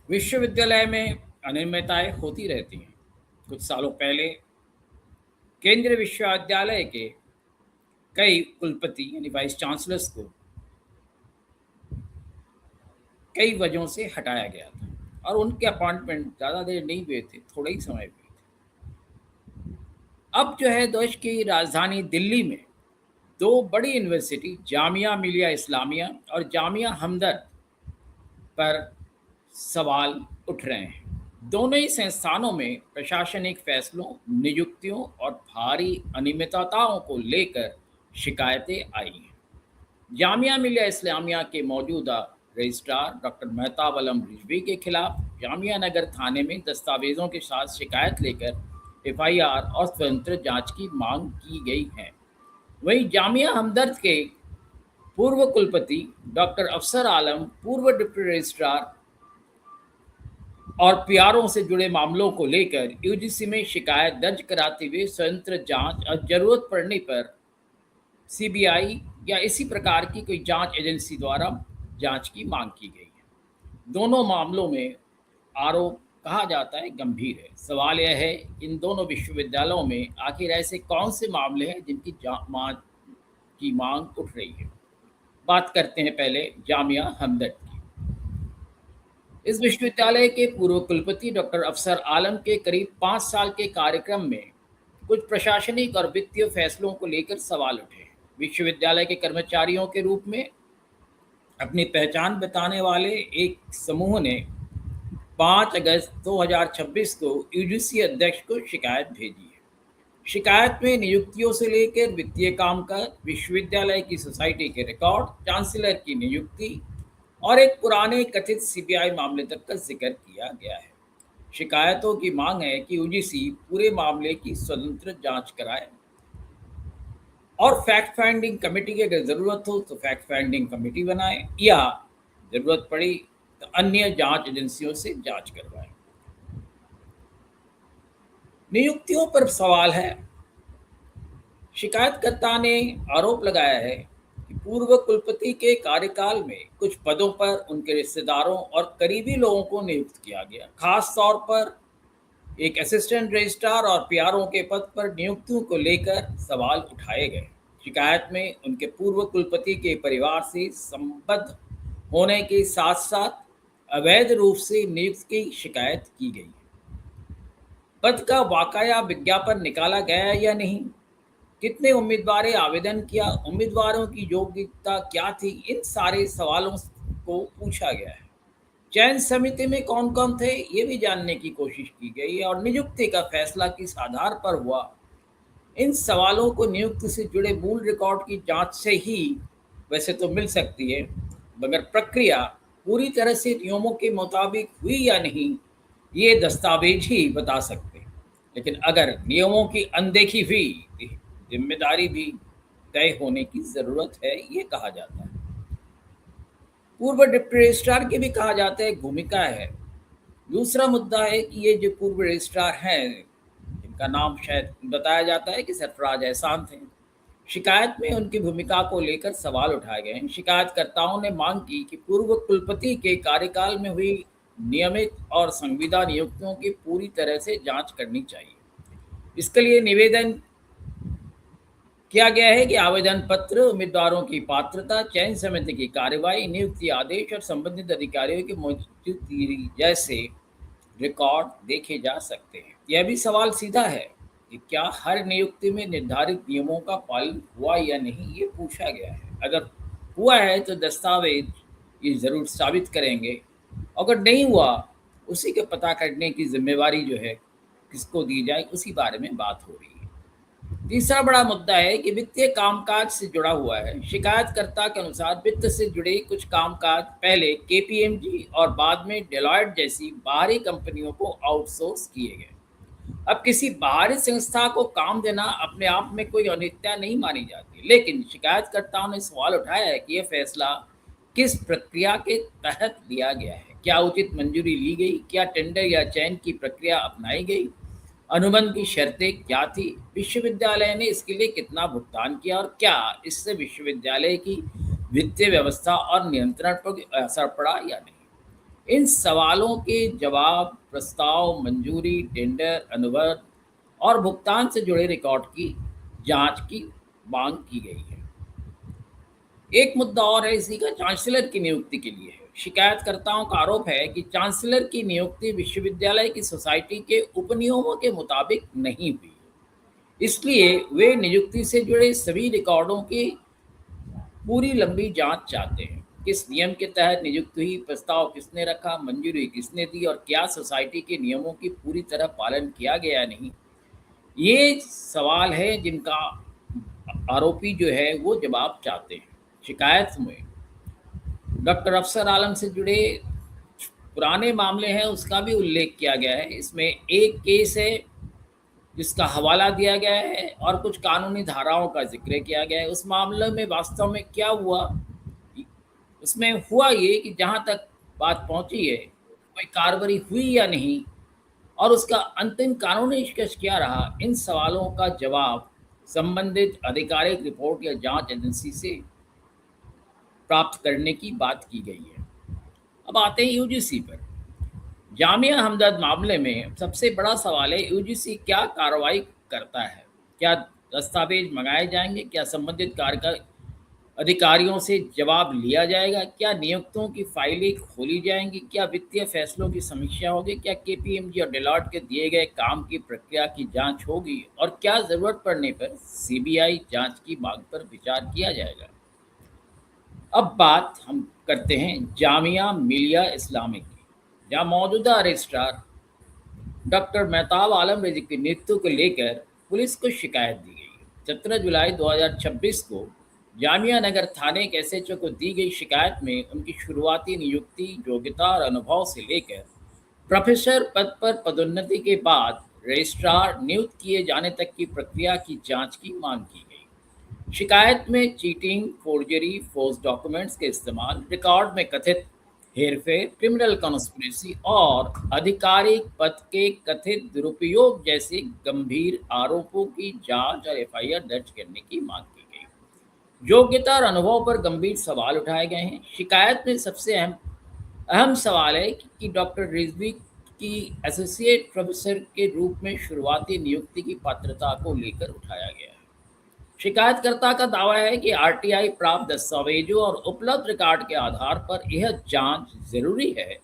विश्वविद्यालय में अनियमितताएं होती रहती हैं। कुछ सालों पहले केंद्रीय विश्वविद्यालय के कई कुलपति यानी वाइस चांसलर्स को कई वजहों से हटाया गया था और उनके अपॉइंटमेंट ज़्यादा देर नहीं हुए थे, थोड़े ही समय हुए थे। अब जो है देश की राजधानी दिल्ली में दो बड़ी यूनिवर्सिटी जामिया मिलिया इस्लामिया और जामिया हमदर्द पर सवाल उठ रहे हैं। दोनों ही संस्थानों में प्रशासनिक फैसलों, नियुक्तियों और भारी अनियमितताओं को लेकर शिकायतें आई हैं। जामिया मिलिया इस्लामिया के मौजूदा रजिस्ट्रार डॉक्टर मेहताब आलम रिजवी के खिलाफ जामिया नगर थाने में दस्तावेजों के साथ शिकायत लेकर एफआईआर और स्वतंत्र जांच की मांग की गई है। वहीं जामिया हमदर्द के पूर्व कुलपति डॉक्टर अफसर आलम, पूर्व डिप्टी रजिस्ट्रार और पीआरओ से जुड़े मामलों को लेकर यूजीसी में शिकायत दर्ज कराते हुए स्वतंत्र जांच और जरूरत पड़ने पर सीबीआई या इसी प्रकार की कोई जांच एजेंसी द्वारा जांच की मांग की गई है। दोनों मामलों में आरोप कहा जाता है गंभीर है। सवाल यह है इन दोनों विश्वविद्यालयों में आखिर ऐसे कौन से मामले हैं जिनकी जांच की मांग उठ रही है। बात करते हैं पहले जामिया हमदर्द की। इस विश्वविद्यालय के पूर्व कुलपति डॉक्टर अफसर आलम के करीब 5 साल के कार्यक्रम में कुछ प्रशासनिक और वित्तीय फैसलों को लेकर सवाल उठे। विश्वविद्यालय के कर्मचारियों के रूप में अपनी पहचान बताने वाले एक समूह ने 5 अगस्त 2026 को यूजीसी अध्यक्ष को शिकायत भेजी है। शिकायत में नियुक्तियों से लेकर वित्तीय कामकाज, विश्वविद्यालय की सोसाइटी के रिकॉर्ड, चांसलर की नियुक्ति और एक पुराने कथित सीबीआई मामले तक का जिक्र किया गया है। शिकायतों की मांग है कि यूजीसी पूरे मामले की स्वतंत्र जांच कराए और फैक्ट फाइंडिंग कमेटी की अगर ज़रूरत हो तो फैक्ट फाइंडिंग कमेटी बनाए या ज़रूरत पड़ी तो अन्य जांच एजेंसियों से जांच करवाए। नियुक्तियों पर सवाल है। शिकायतकर्ता ने आरोप लगाया है कि पूर्व कुलपति के कार्यकाल में कुछ पदों पर उनके रिश्तेदारों और करीबी लोगों को नियुक्त किया गया। खास तौर पर एक असिस्टेंट रजिस्ट्रार और पीआरओ के पद पर नियुक्तियों को लेकर सवाल उठाए गए। शिकायत में उनके पूर्व कुलपति के परिवार से संबद्ध होने के साथ साथ अवैध रूप से नियुक्ति की शिकायत की गई। पद का वाकया विज्ञापन निकाला गया या नहीं, कितने उम्मीदवारों आवेदन किया, उम्मीदवारों की योग्यता क्या थी, इन सारे सवालों को पूछा गया है। चयन समिति में कौन कौन थे ये भी जानने की कोशिश की गई और नियुक्ति का फैसला किस आधार पर हुआ। इन सवालों को नियुक्ति से जुड़े मूल रिकॉर्ड की जांच से ही वैसे तो मिल सकती है, मगर प्रक्रिया पूरी तरह से नियमों के मुताबिक हुई या नहीं ये दस्तावेज ही बता सकते हैं। लेकिन अगर नियमों की अनदेखी हुई तो जिम्मेदारी भी तय होने की ज़रूरत है, ये कहा जाता है। पूर्व डिप्टी रजिस्ट्रार की भी कहा जाता है भूमिका है। दूसरा मुद्दा है कि ये जो पूर्व रजिस्ट्रार हैं इनका नाम शायद बताया जाता है कि सरफराज एहसान थे। शिकायत में उनकी भूमिका को लेकर सवाल उठाए गए हैं। शिकायतकर्ताओं ने मांग की कि पूर्व कुलपति के कार्यकाल में हुई नियमित और संविदा नियुक्तियों की पूरी तरह से जांच करनी चाहिए। इसके लिए निवेदन किया गया है कि आवेदन पत्र, उम्मीदवारों की पात्रता, चयन समिति की कार्रवाई, नियुक्ति आदेश और संबंधित अधिकारियों की मौजूदगी जैसे रिकॉर्ड देखे जा सकते हैं। यह भी सवाल सीधा है कि क्या हर नियुक्ति में निर्धारित नियमों का पालन हुआ या नहीं, ये पूछा गया है। अगर हुआ है तो दस्तावेज ये ज़रूर साबित करेंगे, अगर नहीं हुआ उसी के पता करने की जिम्मेवारी जो है किसको दी जाए, उसी बारे में बात हो रही है। तीसरा बड़ा मुद्दा है कि वित्तीय कामकाज से जुड़ा हुआ है। शिकायतकर्ता के अनुसार वित्त से जुड़े कुछ कामकाज पहले केपीएमजी और बाद में डेलॉयट जैसी बाहरी कंपनियों को आउटसोर्स किए गए। अब किसी बाहरी संस्था को काम देना अपने आप में कोई अनित्य नहीं मानी जाती, लेकिन शिकायतकर्ताओं ने सवाल उठाया है कि यह फैसला किस प्रक्रिया के तहत लिया गया है। क्या उचित मंजूरी ली गई, क्या टेंडर या चयन की प्रक्रिया अपनाई गई, अनुबंध की शर्तें क्या थी, विश्वविद्यालय ने इसके लिए कितना भुगतान किया और क्या इससे विश्वविद्यालय की वित्तीय व्यवस्था और नियंत्रण पर असर पड़ा या नहीं। इन सवालों के जवाब, प्रस्ताव, मंजूरी, टेंडर, अनुबंध और भुगतान से जुड़े रिकॉर्ड की जांच की मांग की गई है। एक मुद्दा और है इसी का, चांसलर की नियुक्ति के लिए है। शिकायतकर्ताओं का आरोप है कि चांसलर की नियुक्ति विश्वविद्यालय की सोसाइटी के उपनियमों के मुताबिक नहीं हुई, इसलिए वे नियुक्ति से जुड़े सभी रिकॉर्डों की पूरी लंबी जांच चाहते हैं। किस नियम के तहत नियुक्ति हुई, प्रस्ताव किसने रखा, मंजूरी किसने दी और क्या सोसाइटी के नियमों की पूरी तरह पालन किया गया या नहीं, ये सवाल है जिनका आरोपी जो है वो जवाब चाहते हैं। शिकायत में डॉक्टर अफसर आलम से जुड़े पुराने मामले हैं उसका भी उल्लेख किया गया है। इसमें एक केस है जिसका हवाला दिया गया है और कुछ कानूनी धाराओं का जिक्र किया गया है। उस मामले में वास्तव में क्या हुआ, उसमें हुआ ये कि जहाँ तक बात पहुँची है, कोई कार्रवाई हुई या नहीं और उसका अंतिम कानूनी निष्कर्ष क्या रहा, इन सवालों का जवाब संबंधित आधिकारिक रिपोर्ट या जांच एजेंसी से प्राप्त करने की बात की गई है। अब आते हैं यूजीसी पर। जामिया हमदर्द मामले में सबसे बड़ा सवाल है यूजीसी क्या कार्रवाई करता है। क्या दस्तावेज मंगाए जाएंगे, क्या संबंधित कार्यकाल अधिकारियों से जवाब लिया जाएगा, क्या नियुक्तों की फाइलें खोली जाएंगी, क्या वित्तीय फैसलों की समीक्षा होगी, क्या केपीएमजी और डेलॉट के दिए गए काम की प्रक्रिया की जांच होगी और क्या ज़रूरत पड़ने पर सीबीआई जांच की मांग पर विचार किया जाएगा। अब बात हम करते हैं जामिया मिलिया इस्लामिक की, जहाँ मौजूदा रजिस्ट्रार डॉक्टर मेहताब आलम रज़ी की नियुक्ति को लेकर पुलिस को शिकायत दी गई। 17 जुलाई 2026 को जामिया नगर थाने के एसएचओ को दी गई शिकायत में उनकी शुरुआती नियुक्ति, योग्यता और अनुभव से लेकर प्रोफेसर पद पर पदोन्नति के बाद रजिस्ट्रार नियुक्त किए जाने तक की प्रक्रिया की जांच की मांग की गई। शिकायत में चीटिंग, फोर्जरी, फोर्स डॉक्यूमेंट्स के इस्तेमाल, रिकॉर्ड में कथित हेरफेर, क्रिमिनल कॉन्स्पिरेसी और आधिकारिक पद के कथित दुरुपयोग जैसे गंभीर आरोपों की जांच और एफआईआर दर्ज करने की मांग की गई। योग्यता और अनुभव पर गंभीर सवाल उठाए गए हैं। शिकायत में सबसे अहम अहम सवाल है कि डॉक्टर रिजवी की एसोसिएट प्रोफेसर के रूप में शुरुआती नियुक्ति की पात्रता को लेकर उठाया गया है। शिकायतकर्ता का दावा है कि आरटीआई प्राप्त दस्तावेजों और उपलब्ध रिकॉर्ड के आधार पर यह जांच जरूरी है।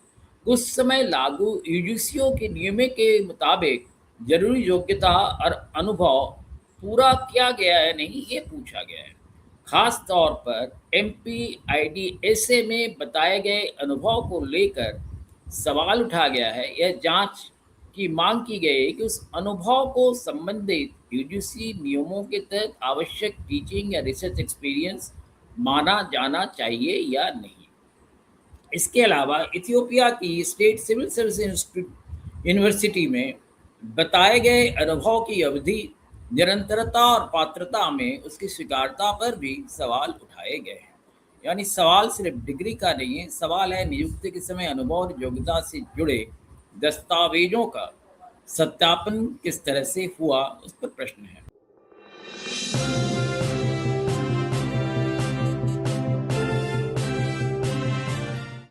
उस समय लागू यूजीसीओ के नियमों के मुताबिक जरूरी योग्यता और अनुभव पूरा किया गया है नहीं, ये पूछा गया है। खास तौर पर एमपीआईडीएसए में बताए गए अनुभव को लेकर सवाल उठा गया है। यह जांच की मांग की गई है कि उस अनुभव को संबंधित यूजीसी नियमों के तहत आवश्यक टीचिंग या रिसर्च एक्सपीरियंस माना जाना चाहिए या नहीं। इसके अलावा इथियोपिया की स्टेट सिविल सर्विस यूनिवर्सिटी में बताए गए अनुभव की अवधि, निरंतरता और पात्रता में उसकी स्वीकार्यता पर भी सवाल उठाए गए हैं। यानी सवाल सिर्फ डिग्री का नहीं है, सवाल है नियुक्ति के समय अनुभव और योग्यता से जुड़े दस्तावेजों का सत्यापन किस तरह से हुआ, उस पर प्रश्न है।